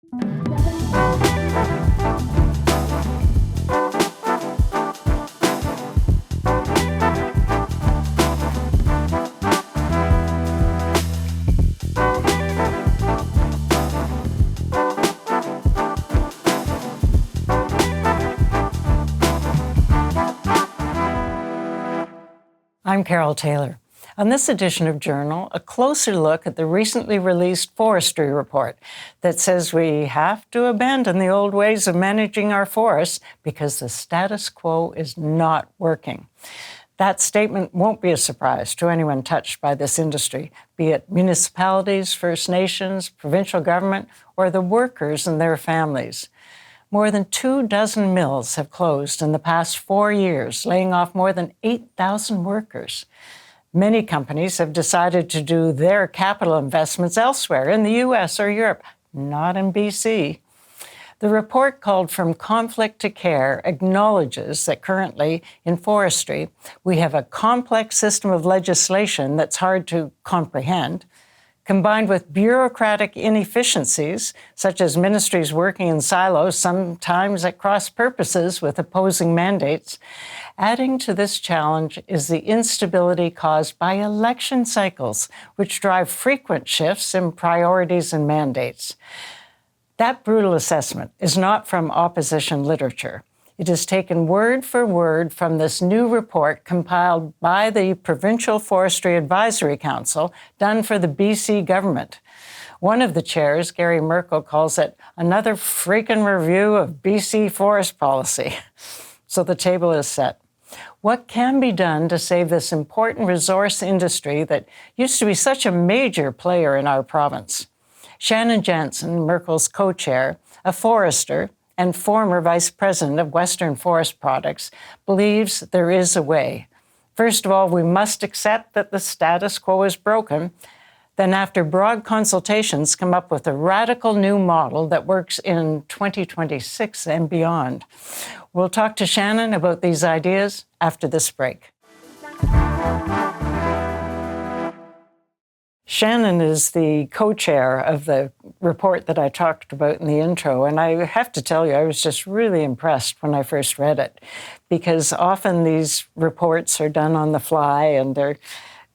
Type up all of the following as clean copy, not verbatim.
I'm Carole Taylor. On this edition of Journal, a closer look at the recently released Forestry report that says we have to abandon the old ways of managing our forests because the status quo is not working. That statement won't be a surprise to anyone touched by this industry, be it municipalities, First Nations, provincial government, or the workers and their families. More than 24 mills have closed in the past 4 years, laying off more than 8,000 workers. Many companies have decided to do their capital investments elsewhere, in the U.S. or Europe, not in BC. The report, called From Conflict to Care, acknowledges that currently in forestry, we have a complex system of legislation that's hard to comprehend, combined with bureaucratic inefficiencies, such as ministries working in silos, sometimes at cross purposes with opposing mandates. Adding to this challenge is the instability caused by election cycles, which drive frequent shifts in priorities and mandates. That brutal assessment is not from opposition literature. It is taken word for word from this new report compiled by the Provincial Forestry Advisory Council, done for the BC government. One of the chairs, Gary Merkel, calls it another freaking review of BC forest policy. So the table is set. What can be done to save this important resource industry that used to be such a major player in our province? Shannon Janzen, Merkel's co-chair, a forester, and former vice president of Western Forest Products, believes there is a way. First of all, we must accept that the status quo is broken. Then, after broad consultations, come up with a radical new model that works in 2026 and beyond. We'll talk to Shannon about these ideas after this break. Shannon is the co-chair of the report that I talked about in the intro, and I have to tell you, I was just really impressed when I first read it, because often these reports are done on the fly, and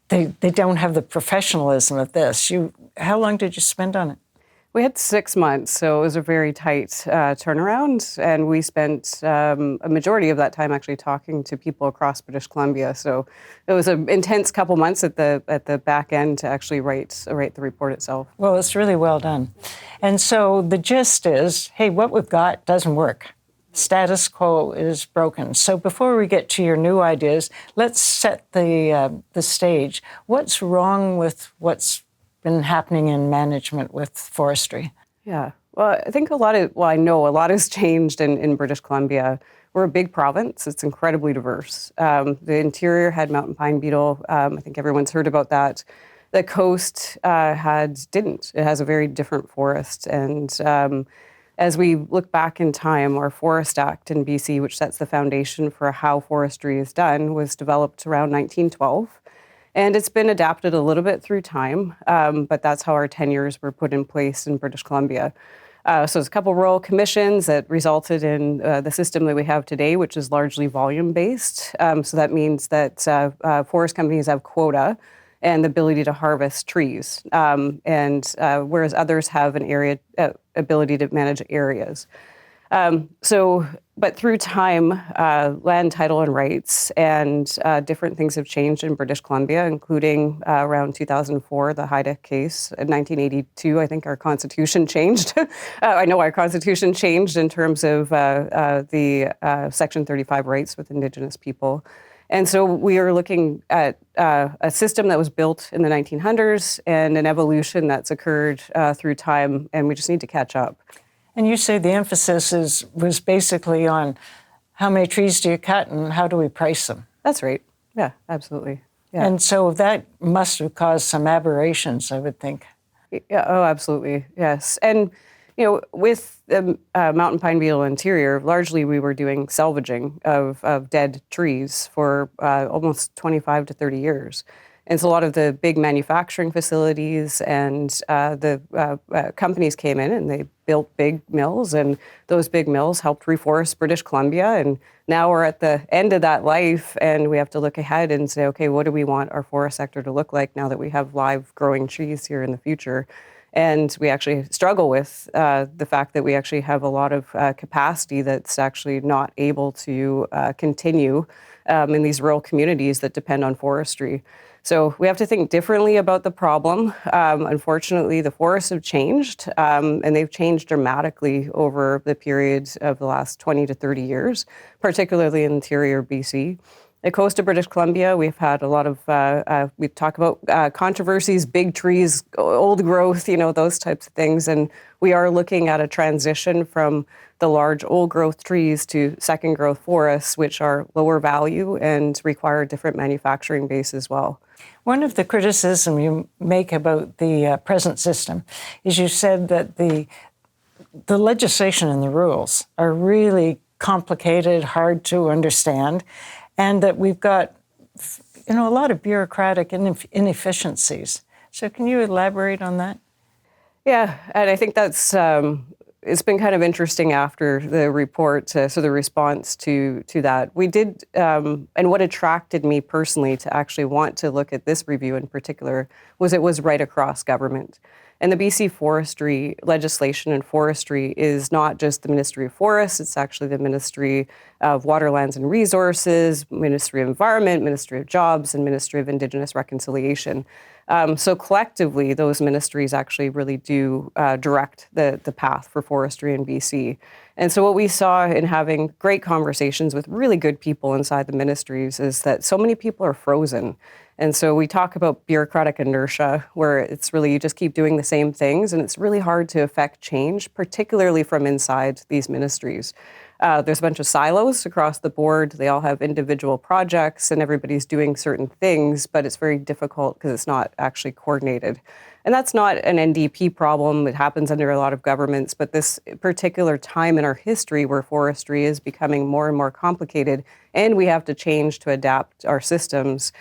they don't have the professionalism of this. How long did you spend on it? We had 6 months, so it was a very tight turnaround, and we spent a majority of that time actually talking to people across British Columbia. So it was an intense couple months at the back end to actually write the report itself. Well, it's really well done. And so the gist is, hey, what we've got doesn't work. Status quo is broken. So before we get to your new ideas, let's set the stage. What's wrong with what's been happening in management with forestry? Yeah, well, I think I know a lot has changed in British Columbia. We're a big province. It's incredibly diverse. The interior had mountain pine beetle. I think everyone's heard about that. The coast didn't. It has a very different forest. And as we look back in time, our Forest Act in BC, which sets the foundation for how forestry is done, was developed around 1912. And it's been adapted a little bit through time, but that's how our tenures were put in place in British Columbia. So there's a couple royal commissions that resulted in the system that we have today, which is largely volume-based. So that means that forest companies have quota and the ability to harvest trees, whereas others have an ability to manage areas. But through time, land title and rights and different things have changed in British Columbia, including around 2004, the Haida case. In 1982, I think our constitution changed. I know our constitution changed in terms of the Section 35 rights with Indigenous people. And so we are looking at a system that was built in the 1900s and an evolution that's occurred through time, and we just need to catch up. And you say the emphasis was basically on how many trees do you cut and how do we price them? That's right. Yeah, absolutely. Yeah. And so that must have caused some aberrations, I would think. Yeah, oh, absolutely. Yes. And, with the mountain pine beetle interior, largely we were doing salvaging of dead trees for almost 25 to 30 years. And so a lot of the big manufacturing facilities and the companies came in and they built big mills, and those big mills helped reforest British Columbia. And now we're at the end of that life, and we have to look ahead and say, okay, what do we want our forest sector to look like now that we have live growing trees here in the future? And we actually struggle with the fact that we actually have a lot of capacity that's actually not able to continue in these rural communities that depend on forestry. So we have to think differently about the problem. Unfortunately, the forests have changed, and they've changed dramatically over the period of the last 20 to 30 years, particularly in interior BC. The coast of British Columbia, we've had a lot of, we talk about controversies, big trees, old growth, those types of things. And we are looking at a transition from the large old growth trees to second growth forests, which are lower value and require a different manufacturing base as well. One of the criticisms you make about the present system is you said that the legislation and the rules are really complicated, hard to understand, and that we've got, a lot of bureaucratic inefficiencies. So can you elaborate on that? Yeah, and I think that's it's been kind of interesting after the report, so the response to that. We did, and what attracted me personally to actually want to look at this review in particular was it was right across government. And the BC Forestry legislation and forestry is not just the Ministry of Forests, it's actually the Ministry of Water, Lands and Resources, Ministry of Environment, Ministry of Jobs, and Ministry of Indigenous Reconciliation. So collectively, those ministries actually really do direct the path for forestry in BC. And so what we saw in having great conversations with really good people inside the ministries is that so many people are frozen. And so we talk about bureaucratic inertia, where it's really you just keep doing the same things, and it's really hard to affect change, particularly from inside these ministries. There's a bunch of silos across the board. They all have individual projects, and everybody's doing certain things, but it's very difficult because it's not actually coordinated. And that's not an NDP problem. It happens under a lot of governments, but this particular time in our history where forestry is becoming more and more complicated and we have to change to adapt our systems,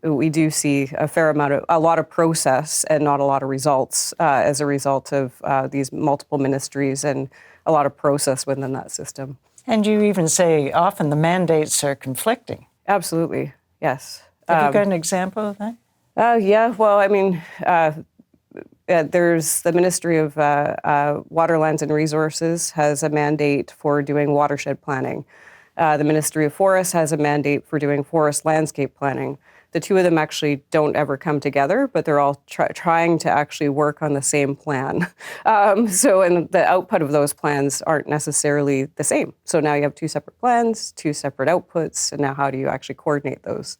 we do see a lot of process and not a lot of results as a result of these multiple ministries and a lot of process within that system. And you even say often the mandates are conflicting. Absolutely, yes. Have you got an example of that? Yeah, well, I mean, there's the Ministry of Water, Lands and Resources has a mandate for doing watershed planning. The Ministry of Forests has a mandate for doing forest landscape planning. The two of them actually don't ever come together, but they're all trying to actually work on the same plan. And the output of those plans aren't necessarily the same. So now you have two separate plans, two separate outputs, and now how do you actually coordinate those?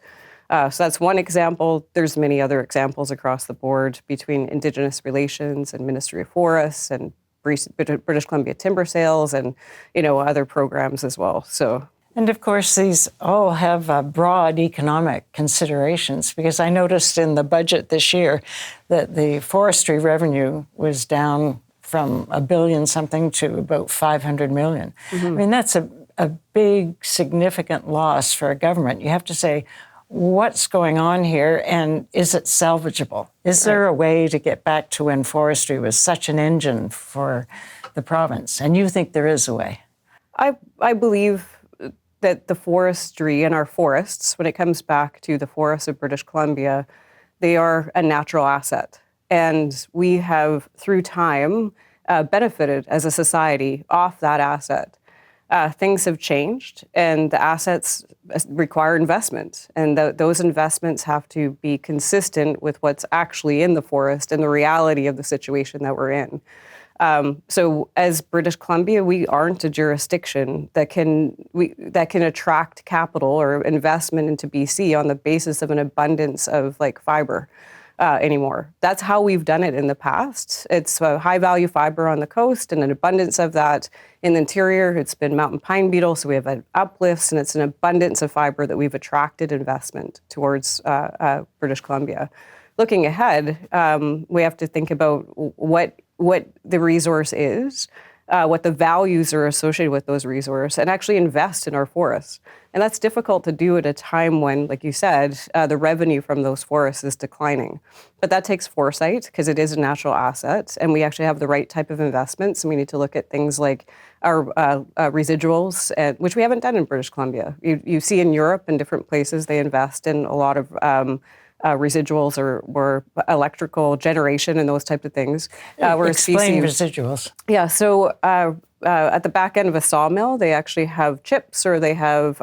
So that's one example. There's many other examples across the board between Indigenous relations and Ministry of Forests and British Columbia timber sales and other programs as well. So. And of course, these all have broad economic considerations, because I noticed in the budget this year that the forestry revenue was down from $1 billion something to about $500 million. Mm-hmm. I mean, that's a big, significant loss for a government. You have to say, what's going on here, and is it salvageable? Is there a way to get back to when forestry was such an engine for the province? And you think there is a way? I believe that the forestry and our forests, when it comes back to the forests of British Columbia, they are a natural asset. And we have, through time, benefited as a society off that asset. Things have changed, and the assets require investment. And those investments have to be consistent with what's actually in the forest and the reality of the situation that we're in. So as British Columbia, we aren't a jurisdiction that can attract capital or investment into BC on the basis of an abundance of fiber anymore. That's how we've done it in the past. It's a high-value fiber on the coast and an abundance of that in the interior. It's been mountain pine beetle, so we have uplifts, and it's an abundance of fiber that we've attracted investment towards British Columbia. Looking ahead, we have to think about what the resource is, what the values are associated with those resources, and actually invest in our forests. And that's difficult to do at a time when, like you said, the revenue from those forests is declining. But that takes foresight because it is a natural asset, and we actually have the right type of investments. And we need to look at things like our residuals, which we haven't done in British Columbia. You see in Europe and different places, they invest in a lot of residuals or electrical generation and those types of things. Explain residuals. Yeah, so at the back end of a sawmill, they actually have chips, or they have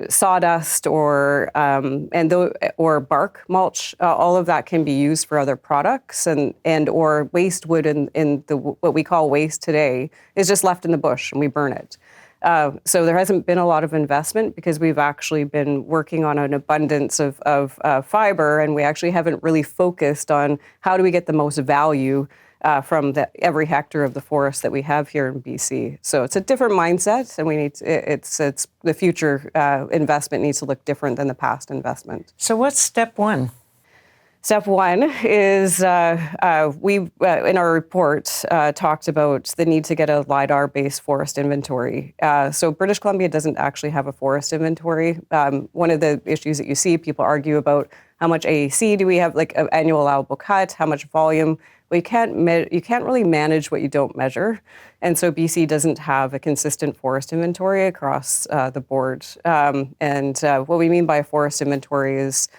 sawdust, or bark mulch. All of that can be used for other products, and or waste wood in the what we call waste today is just left in the bush, and we burn it. So there hasn't been a lot of investment because we've actually been working on an abundance of fiber, and we actually haven't really focused on how do we get the most value from every hectare of the forest that we have here in BC. So it's a different mindset, and we need it's the future investment needs to look different than the past investment. So what's step one? Step one is we, in our report, talked about the need to get a LiDAR-based forest inventory. So British Columbia doesn't actually have a forest inventory. One of the issues that you see, people argue about how much AAC do we have, like an annual allowable cut, how much volume. Well, you can't really manage what you don't measure. And so BC doesn't have a consistent forest inventory across the board. And what we mean by a forest inventory is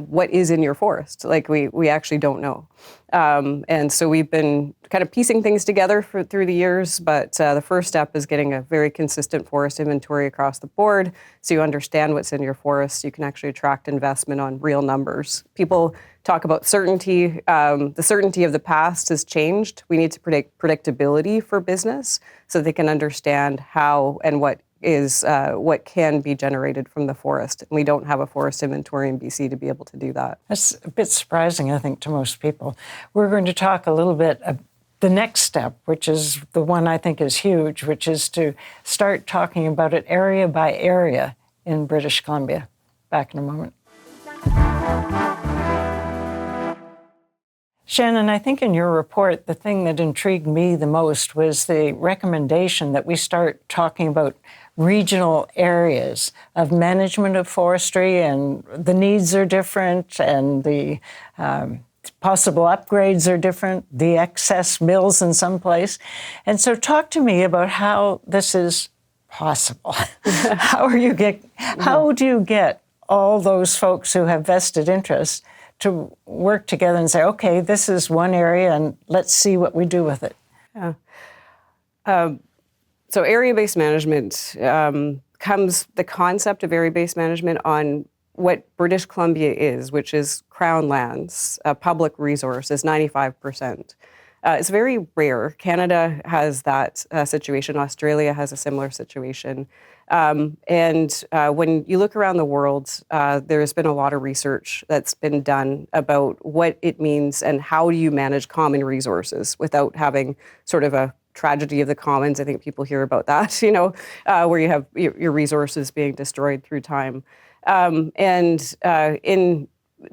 what is in your forest? Like we actually don't know. And so we've been kind of piecing things together through the years, but the first step is getting a very consistent forest inventory across the board so you understand what's in your forest. You can actually attract investment on real numbers. People talk about certainty. The certainty of the past has changed. We need to predict predictability for business so they can understand how and what can be generated from the forest. And we don't have a forest inventory in BC to be able to do that. That's a bit surprising, I think, to most people. We're going to talk a little bit the next step, which is the one I think is huge, which is to start talking about it area by area in British Columbia. Back in a moment. Shannon, I think in your report, the thing that intrigued me the most was the recommendation that we start talking about regional areas of management of forestry, and the needs are different, and the possible upgrades are different, the excess mills in some place. And so talk to me about how this is possible. How do you get all those folks who have vested interests to work together and say, okay, this is one area and let's see what we do with it? Yeah. So area-based management comes the concept of area-based management on what British Columbia is, which is Crown lands, public resource is 95%. It's very rare. Canada has that situation. Australia has a similar situation. And when you look around the world, there's been a lot of research that's been done about what it means and how do you manage common resources without having sort of a tragedy of the commons. I think people hear about that, where you have your resources being destroyed through time. In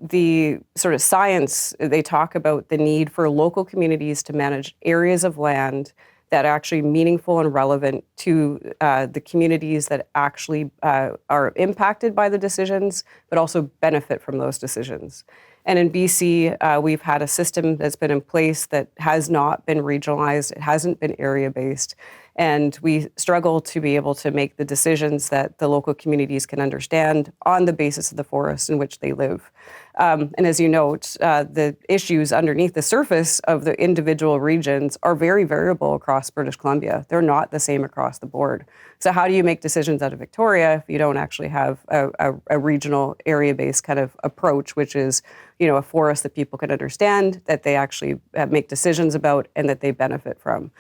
the sort of science, they talk about the need for local communities to manage areas of land that are actually meaningful and relevant to the communities that actually are impacted by the decisions, but also benefit from those decisions. And in BC, we've had a system that's been in place that has not been regionalized. It hasn't been area-based. And we struggle to be able to make the decisions that the local communities can understand on the basis of the forest in which they live. And as you note, the issues underneath the surface of the individual regions are very variable across British Columbia. They're not the same across the board. So how do you make decisions out of Victoria if you don't actually have a regional area-based kind of approach, which is, a forest that people can understand, that they actually make decisions about, and that they benefit from?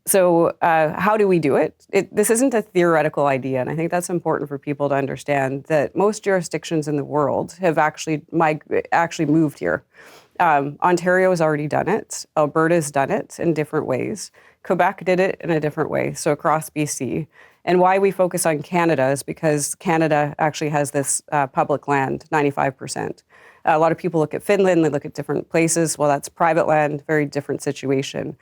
So how do we do it? This isn't a theoretical idea, and I think that's important for people to understand that most jurisdictions in the world have actually moved here. Ontario has already done it. Alberta's done it in different ways. Quebec did it in a different way, so across BC. And why we focus on Canada is because Canada actually has this public land, 95%. A lot of people look at Finland, they look at different places. Well, that's private land, very different situation.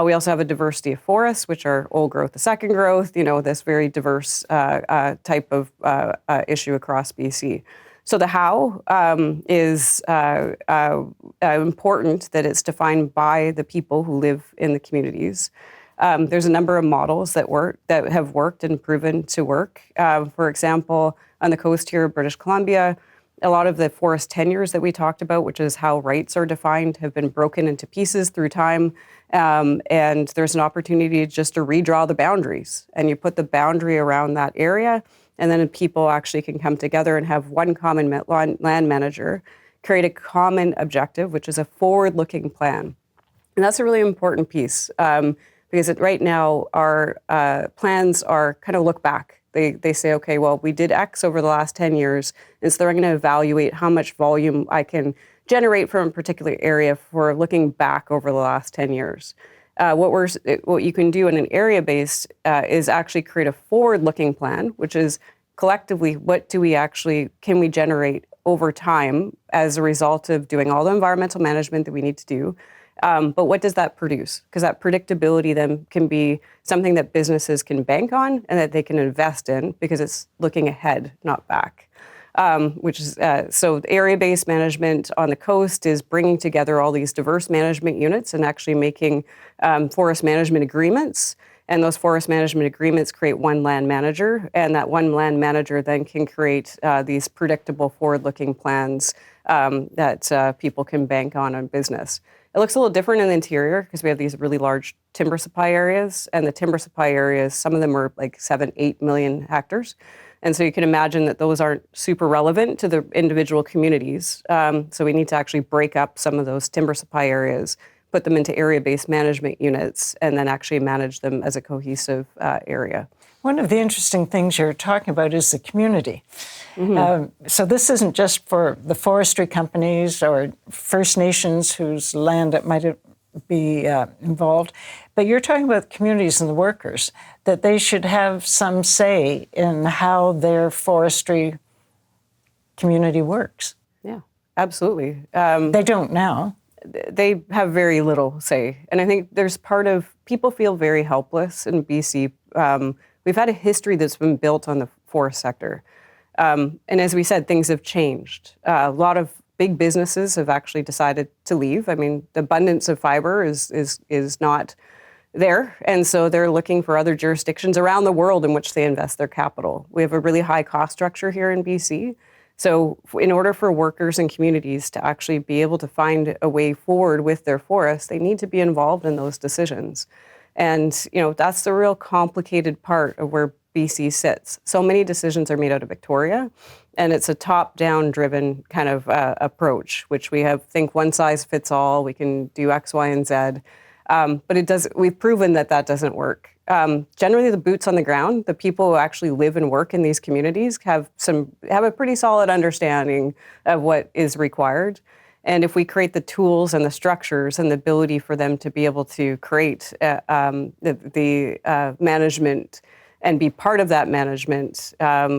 We also have a diversity of forests, which are old growth to second growth, this very diverse type of issue across BC. So the how is important that it's defined by the people who live in the communities. There's a number of models that have worked and proven to work. For example, on the coast here of British Columbia, a lot of the forest tenures that we talked about, which is how rights are defined, have been broken into pieces through time. And there's an opportunity just to redraw the boundaries. And you put the boundary around that area, and then people actually can come together and have one common land manager, create a common objective, which is a forward-looking plan. And that's a really important piece because right now our plans are kind of look back. They say, okay, well, we did X over the last 10 years, and so they're going to evaluate how much volume I can generate from a particular area for looking back over the last 10 years. What you can do in an area-based is actually create a forward-looking plan, which is collectively what can we generate over time as a result of doing all the environmental management that we need to do. But what does that produce? Because that predictability then can be something that businesses can bank on and that they can invest in because it's looking ahead, not back. So the area-based management on the coast is bringing together all these diverse management units and actually making forest management agreements. And those forest management agreements create one land manager, and that one land manager then can create these predictable forward-looking plans that people can bank on business. It looks a little different in the interior because we have these really large timber supply areas, and the timber supply areas, some of them are like 7-8 million hectares. And so you can imagine that those aren't super relevant to the individual communities. So we need to actually break up some of those timber supply areas, put them into area-based management units, and then actually manage them as a cohesive area. One of the interesting things you're talking about is the community. Mm-hmm. So this isn't just for the forestry companies or First Nations whose land it might be involved, but you're talking about communities and the workers, that they should have some say in how their forestry community works. Yeah, absolutely. They don't now. They have very little say. And I think there's people feel very helpless in BC. We've had a history that's been built on the forest sector. And as we said, things have changed. A lot of big businesses have actually decided to leave. I mean, the abundance of fiber is not there. And so they're looking for other jurisdictions around the world in which they invest their capital. We have a really high cost structure here in BC. So in order for workers and communities to actually be able to find a way forward with their forests, they need to be involved in those decisions. And, that's the real complicated part of where BC sits. So many decisions are made out of Victoria, and it's a top-down driven kind of approach, which we think one size fits all, we can do X, Y, and Z. But we've proven that doesn't work. Generally, the boots on the ground, the people who actually live and work in these communities have a pretty solid understanding of what is required. And if we create the tools and the structures and the ability for them to be able to create the management and be part of that management,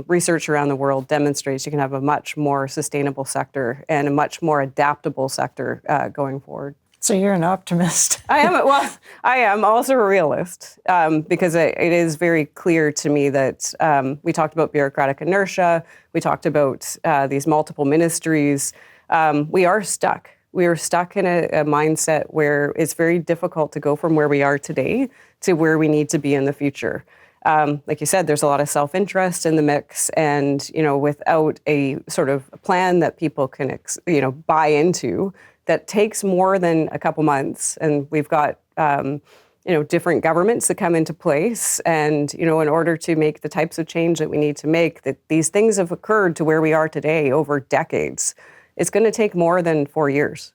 research around the world demonstrates you can have a much more sustainable sector and a much more adaptable sector going forward. So you're an optimist. I am. Well, I am also a realist because it is very clear to me that we talked about bureaucratic inertia. We talked about these multiple ministries. We are stuck. We are stuck in a mindset where it's very difficult to go from where we are today to where we need to be in the future. Like you said, there's a lot of self-interest in the mix, and without a sort of plan that people can buy into, that takes more than a couple months. And we've got different governments that come into place, and in order to make the types of change that we need to make, that these things have occurred to where we are today over decades. It's going to take more than 4 years.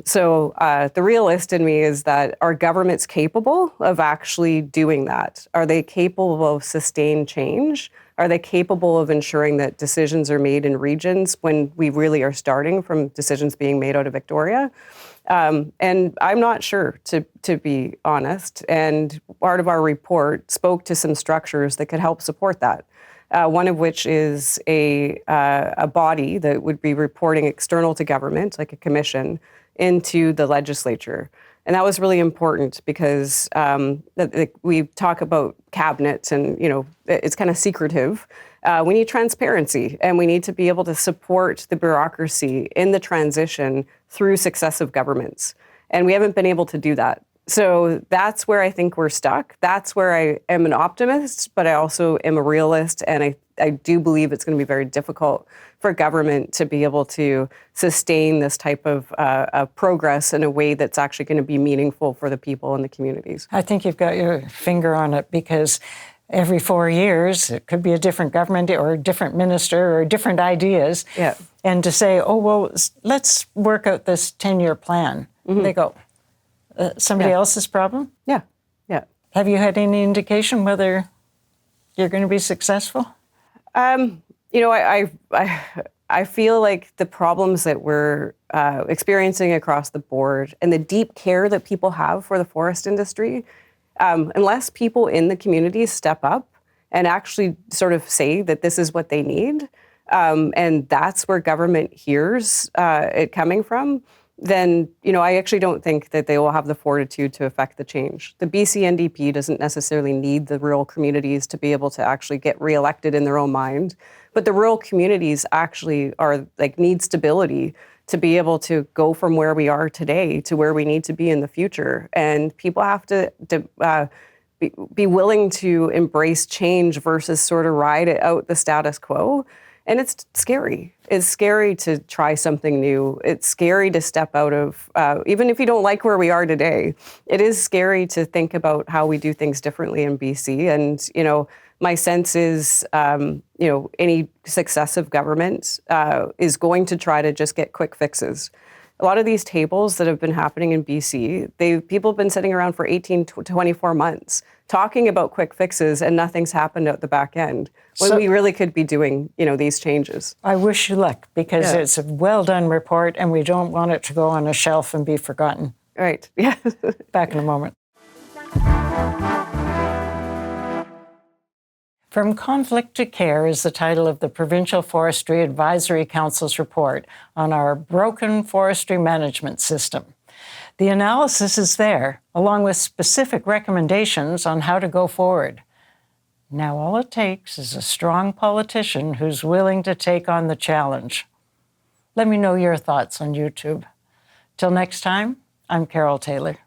So the realist in me is that are governments capable of actually doing that? Are they capable of sustained change Are they capable of ensuring that decisions are made in regions when we really are starting from decisions being made out of Victoria? And I'm not sure, to be honest. And part of our report spoke to some structures that could help support that. One of which is a body that would be reporting external to government, like a commission, into the legislature. And that was really important because we talk about cabinets and, it's kind of secretive. We need transparency, and we need to be able to support the bureaucracy in the transition through successive governments. And we haven't been able to do that. So that's where I think we're stuck. That's where I am an optimist, but I also am a realist. And I do believe it's going to be very difficult for government to be able to sustain this type of progress in a way that's actually going to be meaningful for the people and the communities. I think you've got your finger on it, because every 4 years, it could be a different government or a different minister or different ideas. Yeah. And to say, oh, well, let's work out this 10-year plan. Mm-hmm. They go, somebody else's problem? Yeah. Have you had any indication whether you're going to be successful? I feel like the problems that we're experiencing across the board and the deep care that people have for the forest industry, unless people in the communities step up and actually sort of say that this is what they need, and that's where government hears it coming from, then, I actually don't think that they will have the fortitude to affect the change. The BC NDP doesn't necessarily need the rural communities to be able to actually get reelected in their own mind, but the rural communities actually need stability to be able to go from where we are today to where we need to be in the future. And people have to be willing to embrace change versus sort of ride it out the status quo. And it's scary. It's scary to try something new. It's scary to step out of, even if you don't like where we are today, it is scary to think about how we do things differently in BC. And, my sense is, any successive government is going to try to just get quick fixes. A lot of these tables that have been happening in BC, people have been sitting around for 18 to 24 months talking about quick fixes, and nothing's happened at the back end when we really could be doing, these changes. I wish you luck, because it's a well-done report, and we don't want it to go on a shelf and be forgotten. Right. Yeah. Back in a moment. From Conflict to Care is the title of the Provincial Forestry Advisory Council's report on our broken forestry management system. The analysis is there, along with specific recommendations on how to go forward. Now all it takes is a strong politician who's willing to take on the challenge. Let me know your thoughts on YouTube. Till next time, I'm Carole Taylor.